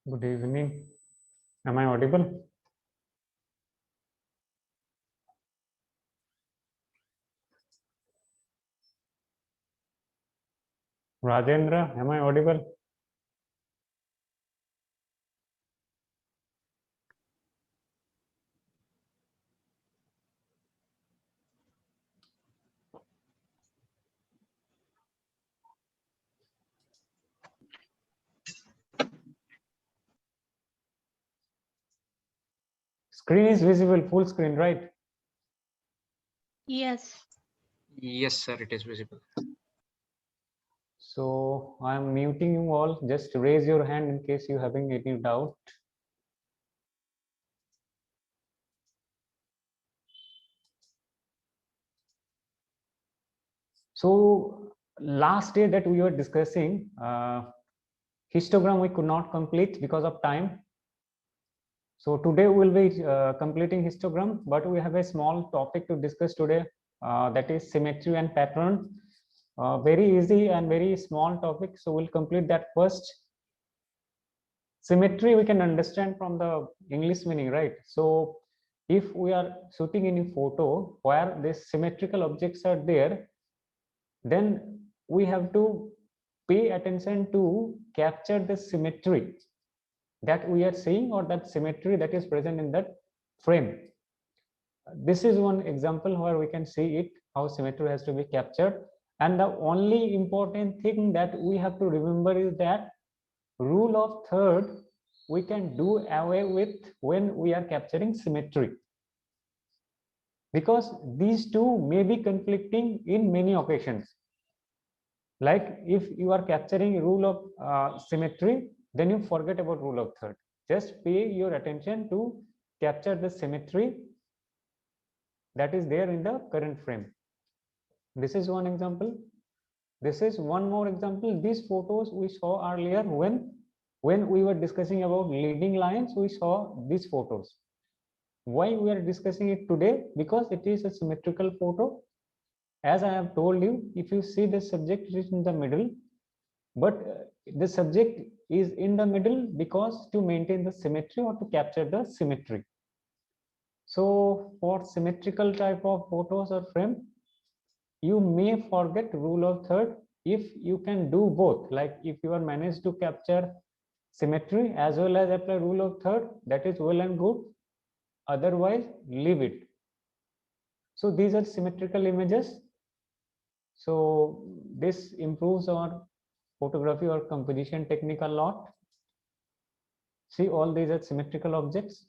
Good evening. Am I audible? Rajendra, am I audible? Screen is visible, full screen, right? Yes. Yes, sir, it is visible. So I'm muting you all. Just raise your hand in case you're having any doubt. So last day that we were discussing, histogram we could not complete because of time. So today we will be completing histogram, but we have a small topic to discuss today, that is symmetry and pattern. Very easy and very small topic. So we'll complete that first. Symmetry we can understand from the English meaning, right? So if we are shooting any photo where these symmetrical objects are there, then we have to pay attention to capture the symmetry that we are seeing, or that symmetry that is present in that frame. This is one example where we can see it, how symmetry has to be captured. And the only important thing that we have to remember is that rule of third we can do away with when we are capturing symmetry, because these two may be conflicting in many occasions. Like if you are capturing rule of symmetry, then you forget about rule of third. Just pay your attention to capture the symmetry that is there in the current frame. This is one example. This is one more example. These photos we saw earlier when we were discussing about leading lines. We saw these photos. Why we are discussing it today? Because it is a symmetrical photo. As I have told you, if you see the subject is in the middle, but the subject is in the middle because to maintain the symmetry or to capture the symmetry. So for symmetrical type of photos or frame, you may forget rule of third. If you can do both, like if you are managed to capture symmetry as well as apply rule of third, that is well and good. Otherwise, leave it. So these are symmetrical images. So this improves our photography or composition technique a lot. See, all these are symmetrical objects.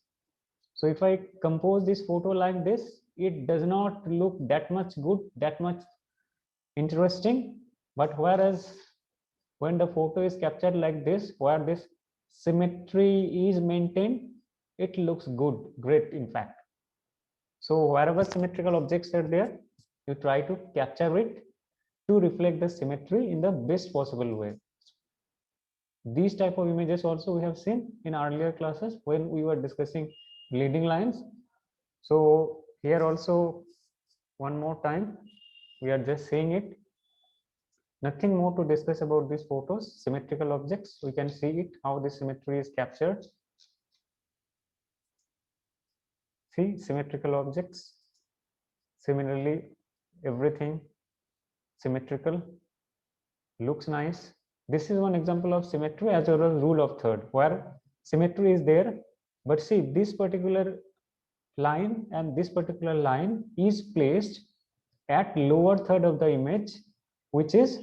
So if I compose this photo like this, it does not look that much good, that much interesting. But whereas when the photo is captured like this, where this symmetry is maintained, it looks good, great in fact. So wherever symmetrical objects are there, you try to capture it to reflect the symmetry in the best possible way. These type of images also we have seen in earlier classes when we were discussing leading lines. So here also one more time we are just saying it. Nothing more to discuss about these photos. Symmetrical objects, we can see it, how the symmetry is captured. See, symmetrical objects. Similarly, everything symmetrical, looks nice. This is one example of symmetry as well as rule of third, where symmetry is there, but see this particular line and this particular line is placed at lower third of the image, which is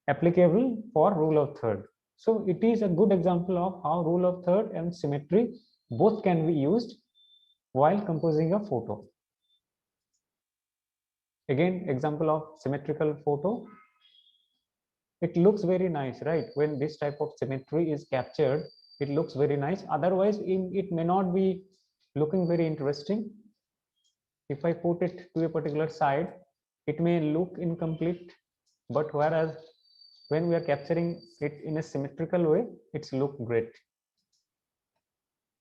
applicable for rule of third. So it is a good example of how rule of third and symmetry both can be used while composing a photo. Again, example of symmetrical photo. It looks very nice, right? When this type of symmetry is captured, it looks very nice. Otherwise, it may not be looking very interesting. If I put it to a particular side, it may look incomplete, but whereas when we are capturing it in a symmetrical way, it's look great.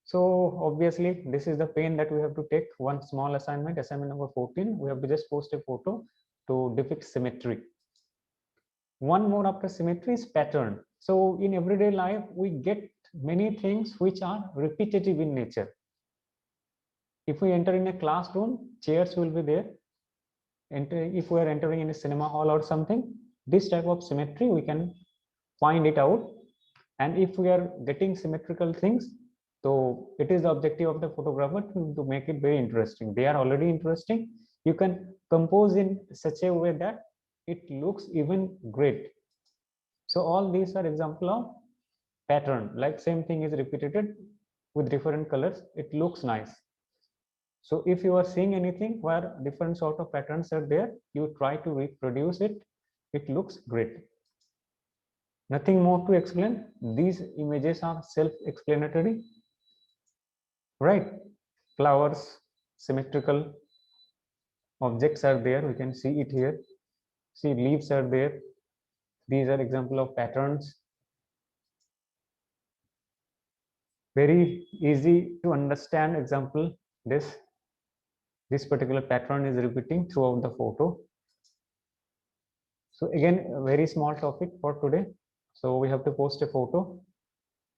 So obviously this is the pain that we have to take. One small assignment number 14, we have to just post a photo to depict symmetry. One more after symmetry is pattern. So in everyday life, we get many things which are repetitive in nature. If we enter in a classroom, chairs will be there. If we are entering in a cinema hall or something, this type of symmetry we can find it out. And if we are getting symmetrical things, so it is the objective of the photographer to make it very interesting. They are already interesting. You can compose in such a way that it looks even great. So all these are example of pattern, like same thing is repeated with different colors, it looks nice. So if you are seeing anything where different sort of patterns are there, you try to reproduce it, it looks great. Nothing more to explain. These images are self-explanatory, right? Flowers, symmetrical objects are there, we can see it here. See, leaves are there. These are example of patterns. Very easy to understand example. This particular pattern is repeating throughout the photo. So again, a very small topic for today. So we have to post a photo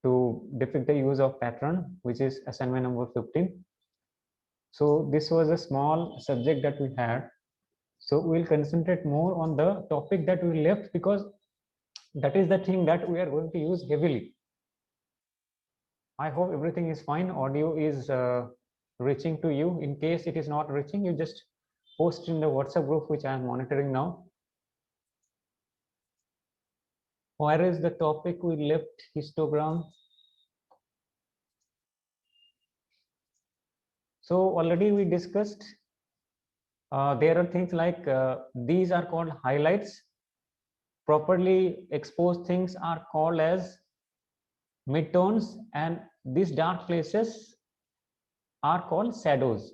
to depict the use of pattern, which is assignment number 15. So this was a small subject that we had. So we'll concentrate more on the topic that we left, because that is the thing that we are going to use heavily. I hope everything is fine. Audio is reaching to you. In case it is not reaching, you just post in the WhatsApp group, which I am monitoring now. Where is the topic we left? Histogram. So already we discussed. There are things like these are called highlights. Properly exposed things are called as midtones, and these dark places are called shadows.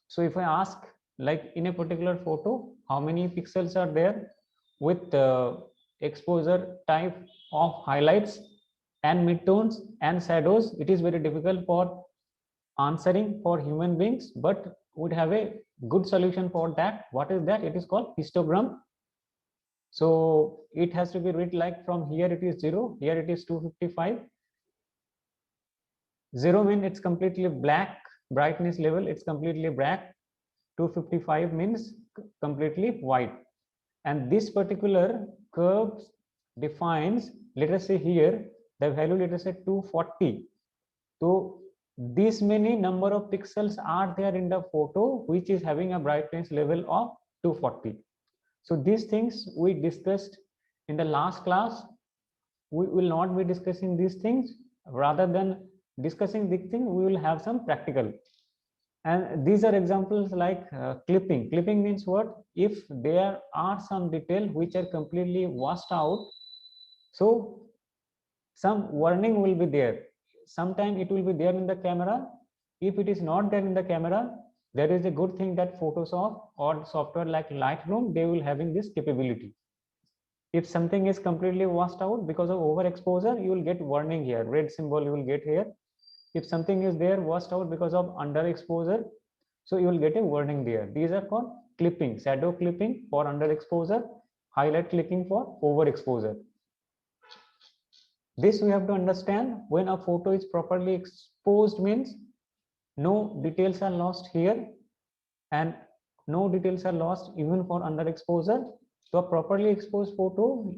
So if I ask, like in a particular photo, how many pixels are there with exposure type of highlights and midtones and shadows, it is very difficult for answering for human beings, but would have a good solution for that. What is that? It is called histogram. So it has to be read like from here it is 0, here it is 255. 0 means it's completely black, brightness level, it's completely black. 255 means completely white. And this particular curve defines, let us say here, the value, let us say 240. So this many number of pixels are there in the photo, which is having a brightness level of 240. So these things we discussed in the last class. We will not be discussing these things. Rather than discussing these things, we will have some practical. And these are examples like clipping. Clipping means what? If there are some detail which are completely washed out, so some warning will be there. Sometime it will be there in the camera. If it is not there in the camera, there is a good thing that Photoshop or software like Lightroom, they will having this capability. If something is completely washed out because of overexposure, you will get warning here, red symbol you will get here. If something is there washed out because of underexposure, so you will get a warning there. These are called clipping, shadow clipping for underexposure, highlight clipping for overexposure. This we have to understand. When a photo is properly exposed means no details are lost here, and no details are lost even for underexposure. So a properly exposed photo,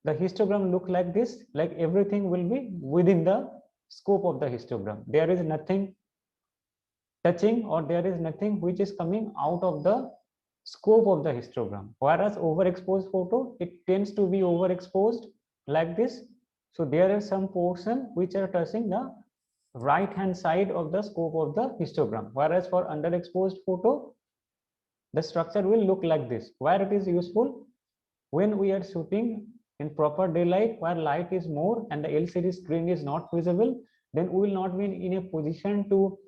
the histogram look like this, like everything will be within the scope of the histogram. There is nothing touching, or there is nothing which is coming out of the scope of the histogram. Whereas overexposed photo, it tends to be overexposed like this. So there is some portion which are touching the right hand side of the scope of the histogram. Whereas for underexposed photo, the structure will look like this. Where it is useful? When we are shooting in proper daylight, where light is more and the LCD screen is not visible, then we will not be in a position to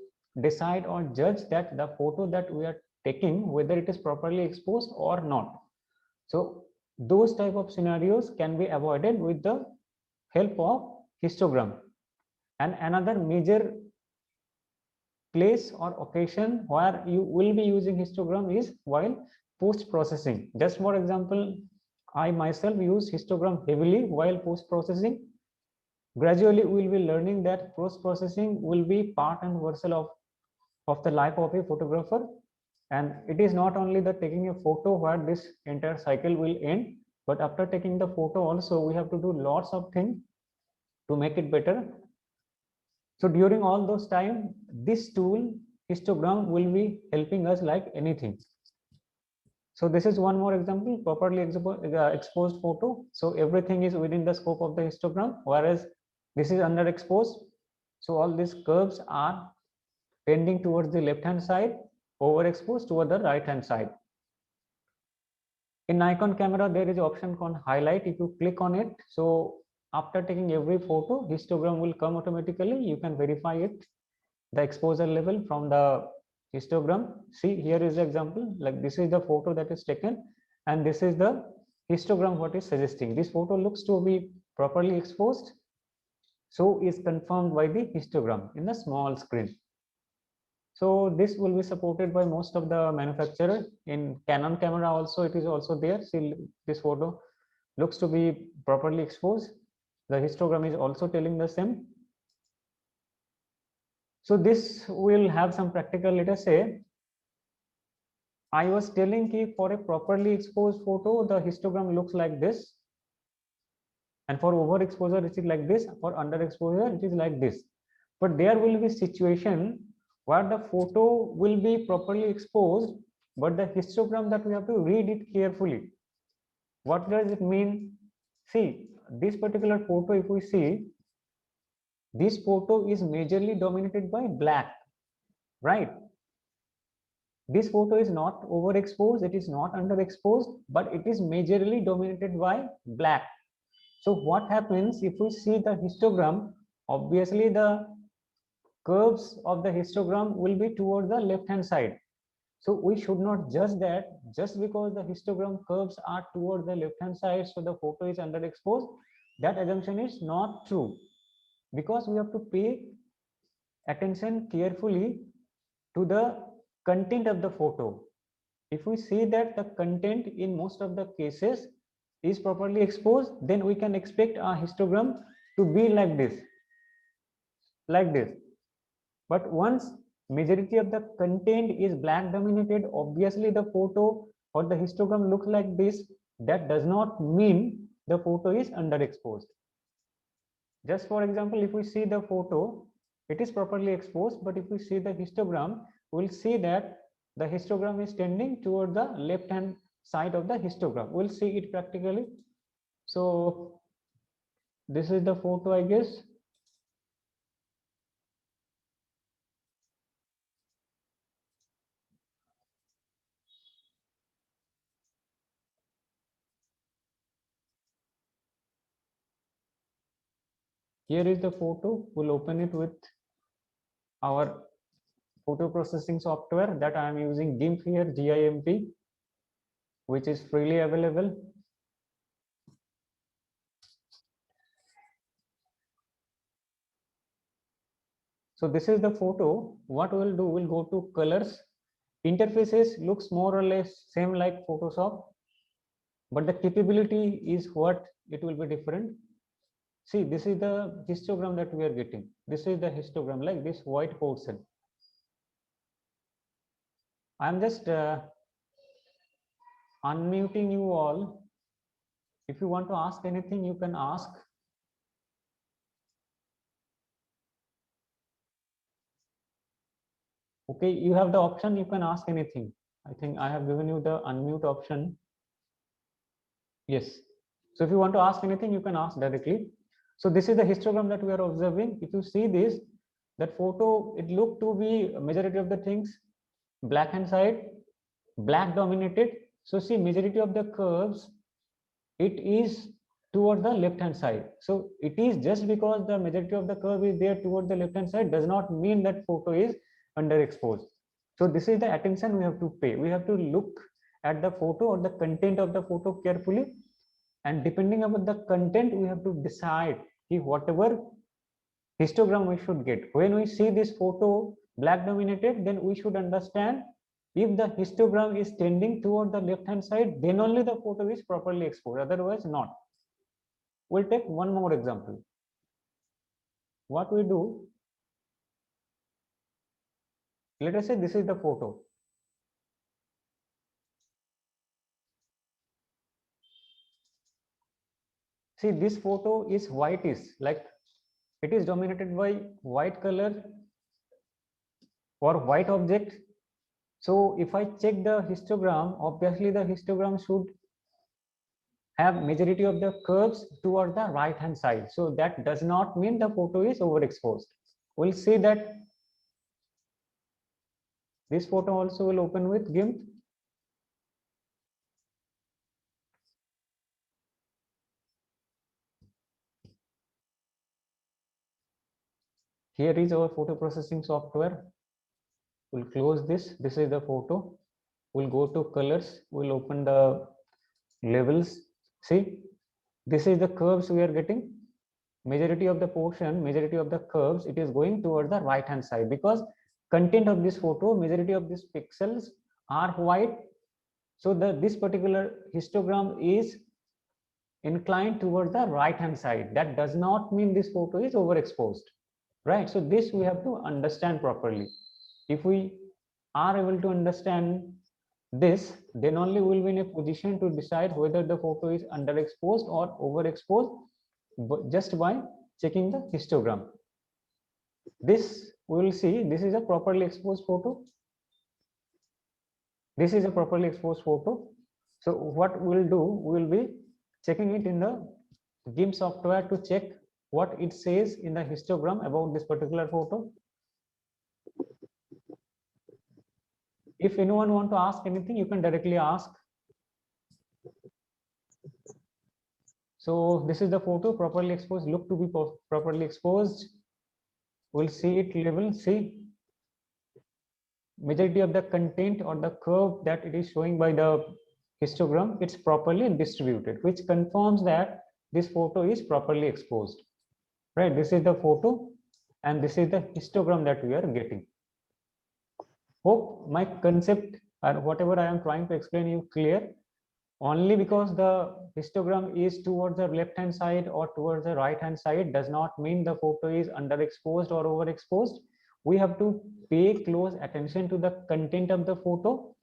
decide or judge that the photo that we are taking, whether it is properly exposed or not. So those type of scenarios can be avoided with the help of histogram. And another major place or occasion where you will be using histogram is while post processing. Just for example, I myself use histogram heavily while post processing. Gradually, we will be learning that post-processing will be part and parcel of the life of a photographer. And it is not only the taking a photo where this entire cycle will end, but after taking the photo also, we have to do lots of things to make it better. So during all those time, this tool, histogram, will be helping us like anything. So this is one more example, properly exposed photo. So everything is within the scope of the histogram, whereas this is underexposed. So all these curves are tending towards the left hand side, overexposed toward the right hand side. In Nikon camera, there is an option called highlight. If you click on it, so after taking every photo, histogram will come automatically. You can verify it, the exposure level from the histogram. See, here is the example, like this is the photo that is taken, and this is the histogram what is suggesting. This photo looks to be properly exposed, so is confirmed by the histogram in the small screen. So this will be supported by most of the manufacturer. In Canon camera also, it is also there. See, this photo looks to be properly exposed. The histogram is also telling the same. So this will have some practical. Let us say I was telling ki for a properly exposed photo, the histogram looks like this, and for overexposure it is like this, for underexposure it is like this. But there will be situation where the photo will be properly exposed, but the histogram that we have to read it carefully. What does it mean? See, this particular photo, if we see, this photo is majorly dominated by black, right? This photo is not overexposed, it is not underexposed, but it is majorly dominated by black. So what happens if we see the histogram? Obviously, the curves of the histogram will be towards the left hand side. So we should not judge that just because the histogram curves are towards the left hand side, so the photo is underexposed. That assumption is not true, because we have to pay attention carefully to the content of the photo. If we see that the content in most of the cases is properly exposed, then we can expect our histogram to be like this, like this. But once majority of the content is black dominated, obviously the photo or the histogram looks like this. That does not mean the photo is underexposed. Just for example, if we see the photo, it is properly exposed, but if we see the histogram, we'll see that the histogram is tending toward the left hand side of the histogram. We'll see it practically. So this is the photo, I guess. Here is the photo. We'll open it with our photo processing software that I am using, GIMP here, GIMP, which is freely available. So this is the photo. What we'll do, we'll go to colors. Interfaces looks more or less same like Photoshop, but the capability is what it will be different. See, this is the histogram that we are getting. This is the histogram, like this white portion. I'm just unmuting you all. If you want to ask anything, you can ask. Okay, you have the option, you can ask anything. I think I have given you the unmute option. Yes. So if you want to ask anything, you can ask directly. So this is the histogram that we are observing. If you see this, that photo, it looked to be majority of the things black hand side, black dominated. So see, majority of the curves, it is toward the left hand side. So it is just because the majority of the curve is there toward the left hand side does not mean that photo is underexposed. So this is the attention we have to pay. We have to look at the photo or the content of the photo carefully, and depending upon the content, we have to decide if whatever histogram we should get. When we see this photo black dominated, then we should understand if the histogram is tending toward the left hand side, then only the photo is properly exposed, otherwise not. We'll take one more example. what we do, let us say this is the photo. See, this photo is whitish, like it is dominated by white color or white object. So if I check the histogram, obviously the histogram should have majority of the curves toward the right hand side. So that does not mean the photo is overexposed. We'll see that this photo also will open with GIMP. Here is our photo processing software. We'll close this. This is the photo. We'll go to colors. We'll open the levels. See, this is the curves we are getting. Majority of the portion, majority of the curves, it is going toward the right hand side because content of this photo, majority of these pixels are white. So this particular histogram is inclined toward the right hand side. That does not mean this photo is overexposed, right? So this we have to understand properly. If we are able to understand this, then only we will be in a position to decide whether the photo is underexposed or overexposed just by checking the histogram. This we will see, this is a properly exposed photo. This is a properly exposed photo. So what we'll do, we will be checking it in the GIMP software to check what it says in the histogram about this particular photo. If anyone want to ask anything, you can directly ask. So this is the photo properly exposed, look to be properly exposed. We'll see it level, see majority of the content or the curve that it is showing by the histogram, it's properly distributed, which confirms that this photo is properly exposed, right? This is the photo and this is the histogram that we are getting. Hope my concept or whatever I am trying to explain you clear. Only because the histogram is towards the left hand side or towards the right hand side does not mean the photo is underexposed or overexposed. We have to pay close attention to the content of the photo.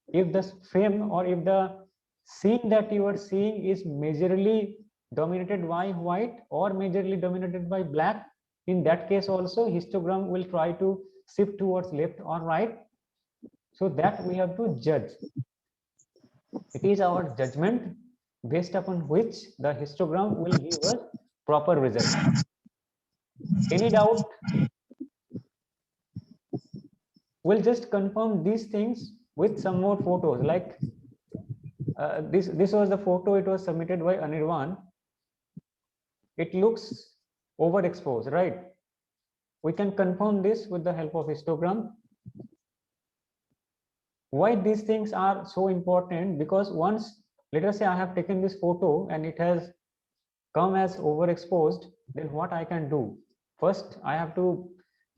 If the frame or if the scene that you are seeing is majorly dominated by white or majorly dominated by black, in that case also histogram will try to shift towards left or right. So that we have to judge. It is our judgment based upon which the histogram will give us proper result. Any doubt? We'll just confirm these things with some more photos. Like this was the photo, it was submitted by Anirvan. It looks overexposed, right? We can confirm this with the help of histogram. Why these things are so important? Because once, let us say I have taken this photo and it has come as overexposed, then what I can do? First, I have to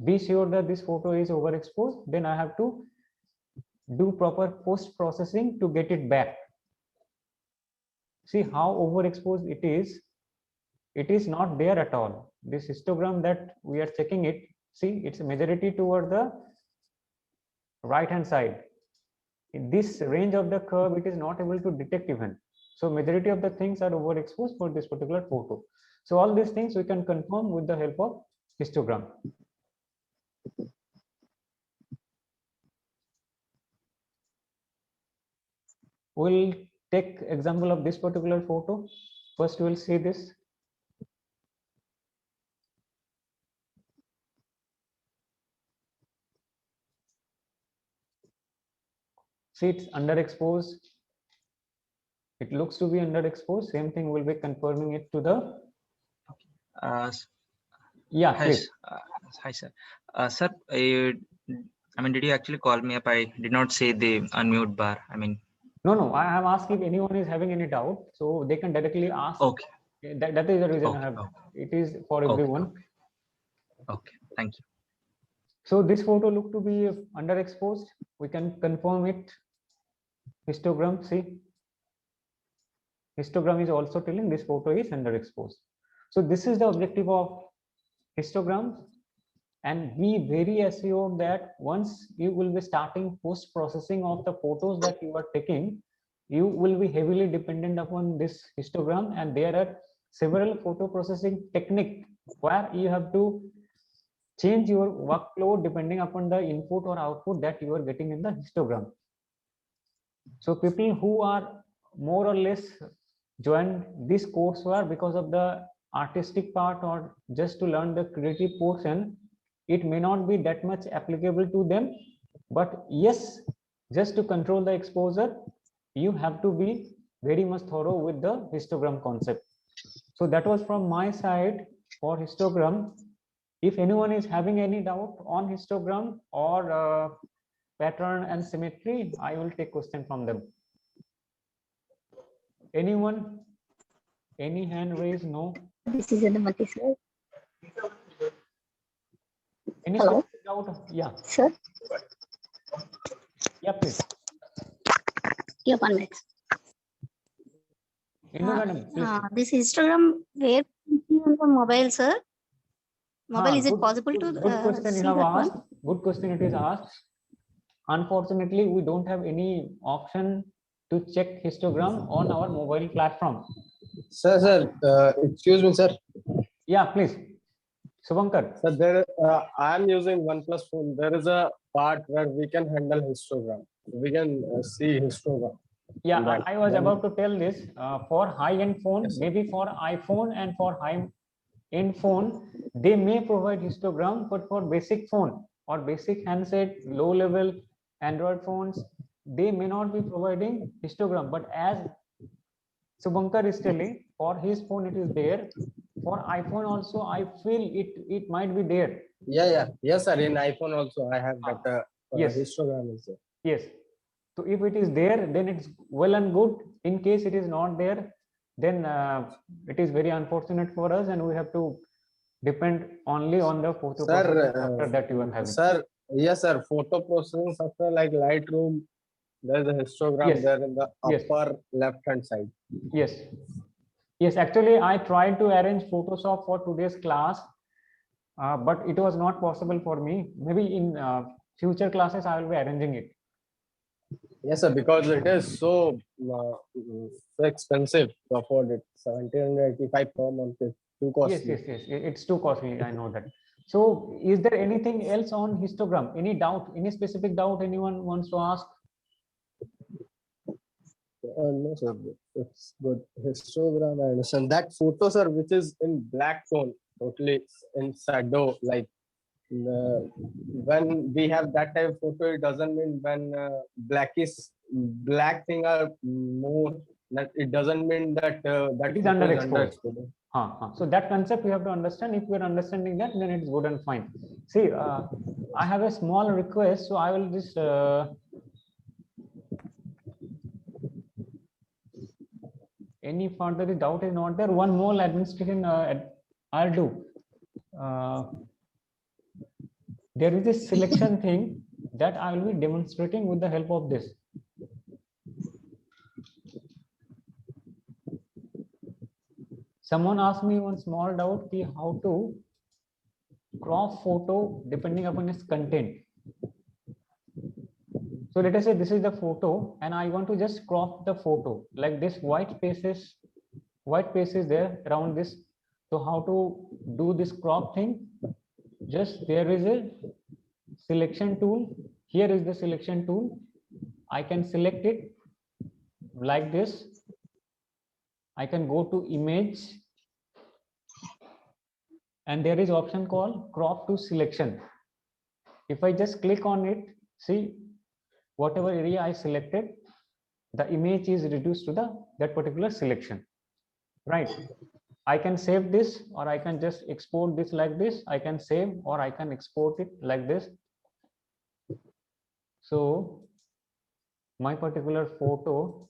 be sure that this photo is overexposed. Then I have to do proper post processing to get it back. See how overexposed it is. It is not there at all. This histogram that we are checking it, see, it's a majority toward the right hand side. In this range of the curve, it is not able to detect even. So majority of the things are overexposed for this particular photo. So all these things we can confirm with the help of histogram. We'll take example of this particular photo. First we'll see this. See, it's underexposed. It looks to be underexposed. Same thing, we'll be confirming it to the. Yeah, hi, please. Hi, sir. Sir, I mean, did you actually call me up? I did not see the unmute bar. I mean. No. I have asked if anyone is having any doubt, so they can directly ask. Okay. That is the reason I have. It is for everyone. Okay. Thank you. So this photo look to be underexposed. We can confirm it. Histogram, see. Histogram is also telling this photo is underexposed. So this is the objective of histograms, and be very assured that once you will be starting post processing of the photos that you are taking, you will be heavily dependent upon this histogram, and there are several photo processing technique where you have to change your workflow depending upon the input or output that you are getting in the histogram. So people who are more or less joined this courseware because of the artistic part or just to learn the creative portion, it may not be that much applicable to them. But yes, just to control the exposure, you have to be very much thorough with the histogram concept. So that was from my side for histogram. If anyone is having any doubt on histogram or pattern and symmetry, I will take question from them. Anyone? Any hand raised? No. This is Anumati, sir. Any Hello? specific doubt? Yeah. Sir, Yeah, please. yeah, 1 minute. Indu madam, please. This Instagram, where on the mobile, sir? Mobile, is it possible to good question see you have that asked. one? Good question it is asked. Unfortunately, we don't have any option to check histogram on our mobile platform. Sir, excuse me, sir. Yeah, please. Subhankar. Sir, there, I am using OnePlus phone. There is a part where we can handle histogram. We can see histogram. Yeah, Right. I was Then- about to tell this. For high-end phone, Yes, sir. maybe for iPhone and for high-end phone, they may provide histogram, but for basic phone or basic handset, low-level Android phones, they may not be providing histogram. But as Subhankar is telling, for his phone it is there. For iPhone also, I feel it might be there. Yeah. Yes, sir. In iPhone also, I have that Yes. histogram is there. Yes. So if it is there, then it's well and good. In case it is not there, then it is very unfortunate for us, and we have to depend only on the photo Sir, processing software that you are having. Sir, yes, sir. Photo processing software like Lightroom, there is a histogram Yes. there in the Yes. upper left-hand side. Yes. Yes, actually, I tried to arrange Photoshop for today's class, but it was not possible for me. Maybe in future classes, I will be arranging it. Yes, sir, because it is so expensive to afford it. 1,785 per month is too costly. Yes. It's too costly. I know that. So, is there anything else on histogram? Any doubt? Any specific doubt anyone wants to ask? No, sir, it's good. Histogram, I understand. That photo, sir, which is in black tone, totally in shadow, like when we have that type of photo, it doesn't mean when black thing are more. That it doesn't mean that that It is photo underexposed. So that concept you have to understand. If you are understanding that, then it's good and fine. See, I have a small request, so I will just any further doubt is not there. One more administration I'll do. There is a selection thing that I will be demonstrating with the help of this. Someone asked me one small doubt, how to crop photo depending upon its content. So let us say this is the photo, and I want to just crop the photo like this. White space is there around this. So how to do this crop thing? Just there is a selection tool. Here is the selection tool. I can select it like this. I can go to image, and there is option called crop to selection. If I just click on it, see whatever area I selected, the image is reduced to that particular selection, right? I can save this, or I can just export this like this. I can save, or I can export it like this. So my particular photo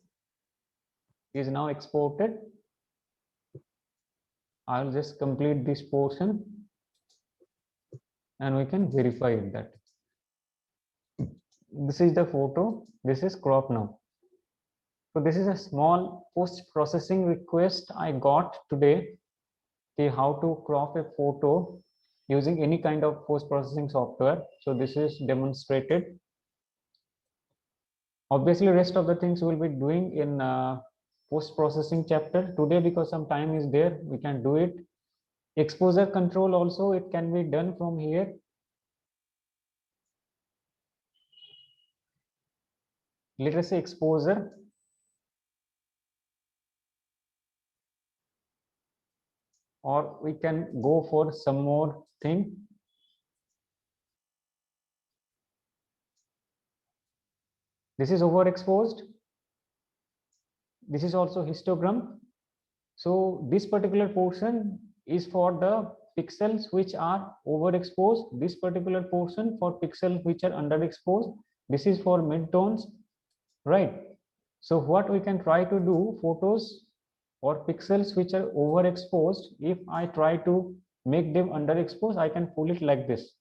is now exported. I'll just complete this portion, and we can verify that. This is the photo. This is crop now. So this is a small post-processing request I got today. See how to crop a photo using any kind of post-processing software. So this is demonstrated. Obviously, rest of the things we'll be doing in post-processing chapter. Today, because some time is there, we can do it. Exposure control also, it can be done from here. Let us say exposure. Or we can go for some more thing. This is overexposed. This is also histogram. So this particular portion is for the pixels which are overexposed. This particular portion for pixels which are underexposed. This is for midtones, right? So what we can try to do, photos or pixels which are overexposed, if I try to make them underexposed, I can pull it like this.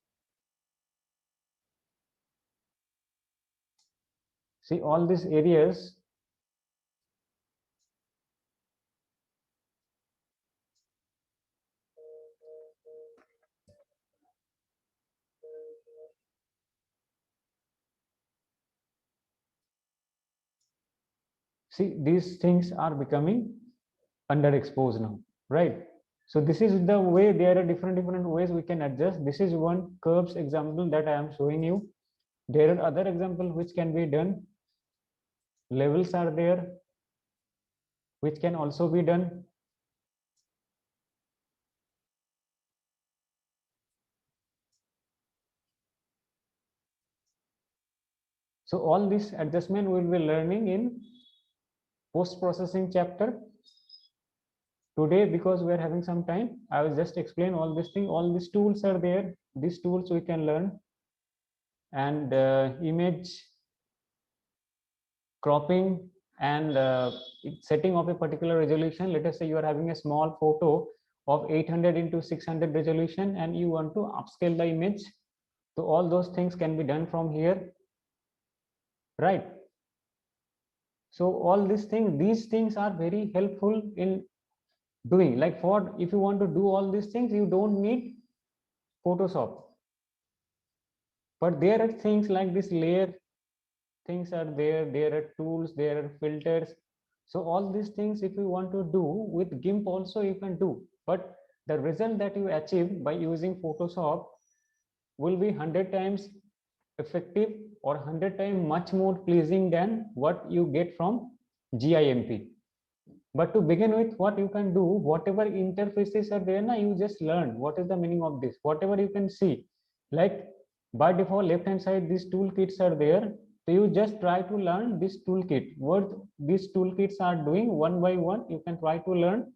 See all these areas. See, these things are becoming underexposed now, right? So this is the way. There are different ways we can adjust. This is one curves example that I am showing you. There are other examples which can be done. Levels are there, which can also be done. So all this adjustment we will be learning in post-processing chapter. Today, because we are having some time, I will just explain all this thing. All these tools are there. These tools we can learn. And image cropping and setting of a particular resolution. Let us say you are having a small photo of 800 into 600 resolution and you want to upscale the image. So all those things can be done from here, right? So all these things are very helpful in doing. Like for if you want to do all these things, you don't need Photoshop. But there are things like this layer things are there. There are tools, there are filters. So all these things, if you want to do with GIMP also, you can do. But the result that you achieve by using Photoshop will be 100 times effective or 100 times much more pleasing than what you get from GIMP. But to begin with, what you can do, whatever interfaces are there, now you just learn what is the meaning of this. Whatever you can see, like by default, left hand side, these toolkits are there. So you just try to learn this toolkit. What these toolkits are doing one by one, you can try to learn.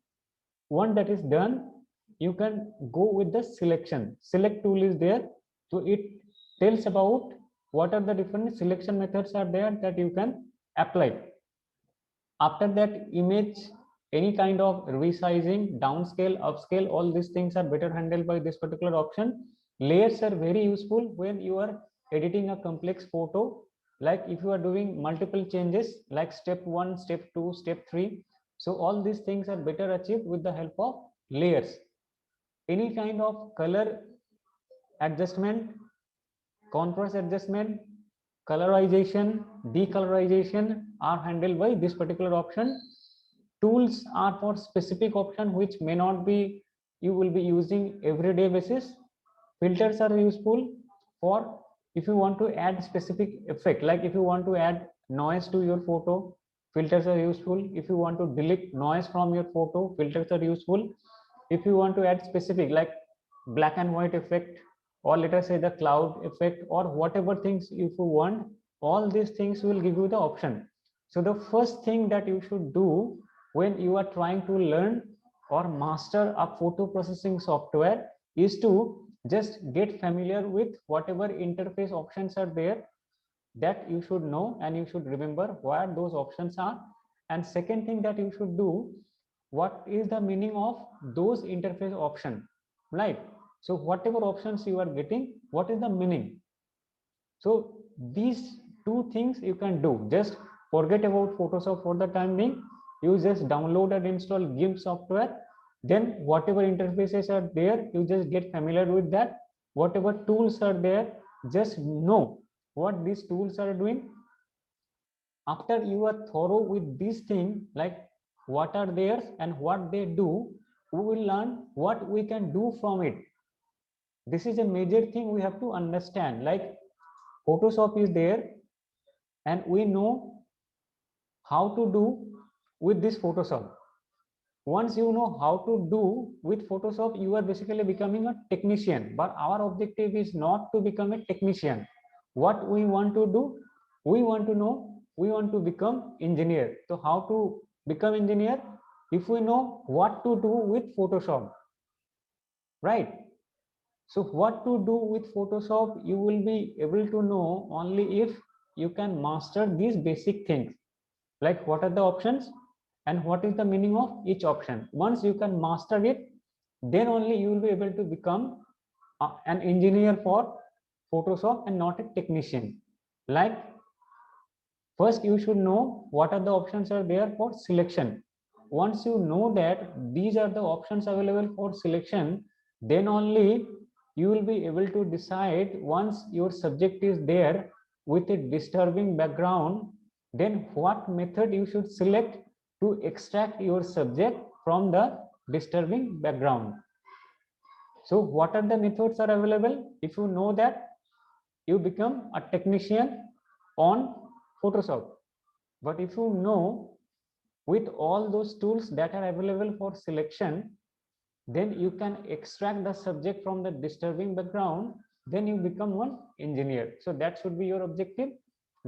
One that is done, you can go with the selection. Select tool is there. So it tells about what are the different selection methods are there that you can apply. After that, image, any kind of resizing, downscale, upscale, all these things are better handled by this particular option. Layers are very useful when you are editing a complex photo. Like if you are doing multiple changes, like step 1, step 2, step 3. So all these things are better achieved with the help of layers. Any kind of color adjustment, contrast adjustment, colorization, decolorization are handled by this particular option. Tools are for specific option which may not be you will be using everyday basis. Filters are useful for if you want to add specific effect, like if you want to add noise to your photo, filters are useful. If you want to delete noise from your photo, filters are useful. If you want to add specific like black and white effect, or let us say the cloud effect, or whatever things if you want, all these things will give you the option. So the first thing that you should do when you are trying to learn or master a photo processing software is to just get familiar with whatever interface options are there, that you should know and you should remember what those options are. And second thing that you should do, what is the meaning of those interface option, right? So whatever options you are getting, what is the meaning? So these two things you can do. Just forget about Photoshop for the time being. You just download and install GIMP software Then whatever interfaces are there, you just get familiar with that. Whatever tools are there, just know what these tools are doing. After you are thorough with these things, like what are theirs and what they do, we will learn what we can do from it. This is a major thing we have to understand. Like Photoshop is there and we know how to do with this Photoshop. Once you know how to do with Photoshop, you are basically becoming a technician. But our objective is not to become a technician. What we want to do, we want to know, we want to become engineer. So how to become engineer? If we know what to do with Photoshop, right? So what to do with Photoshop, you will be able to know only if you can master these basic things. Like what are the options and what is the meaning of each option. Once you can master it, then only you will be able to become an engineer for Photoshop and not a technician. Like first you should know what are the options are there for selection. Once you know that these are the options available for selection, then only you will be able to decide, once your subject is there with a disturbing background, then what method you should select to extract your subject from the disturbing background. So what are the methods are available? If you know that, you become a technician on Photoshop. But if you know with all those tools that are available for selection, then you can extract the subject from the disturbing background, then you become one engineer. So that should be your objective.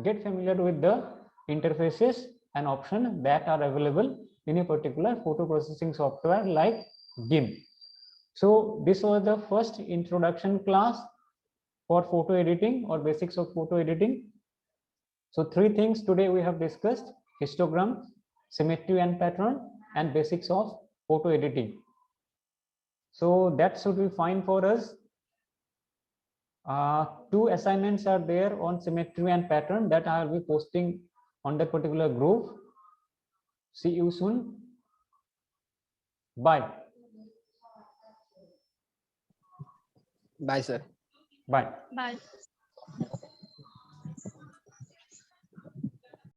Get familiar with the interfaces and options that are available in a particular photo processing software like GIMP. So this was the first introduction class for photo editing or basics of photo editing. So three things today we have discussed: histogram, symmetry and pattern, and basics of photo editing. So that should be fine for us. Two assignments are there on symmetry and pattern that I will be posting on that particular group. See you soon. Bye. Bye, sir. Bye. Bye.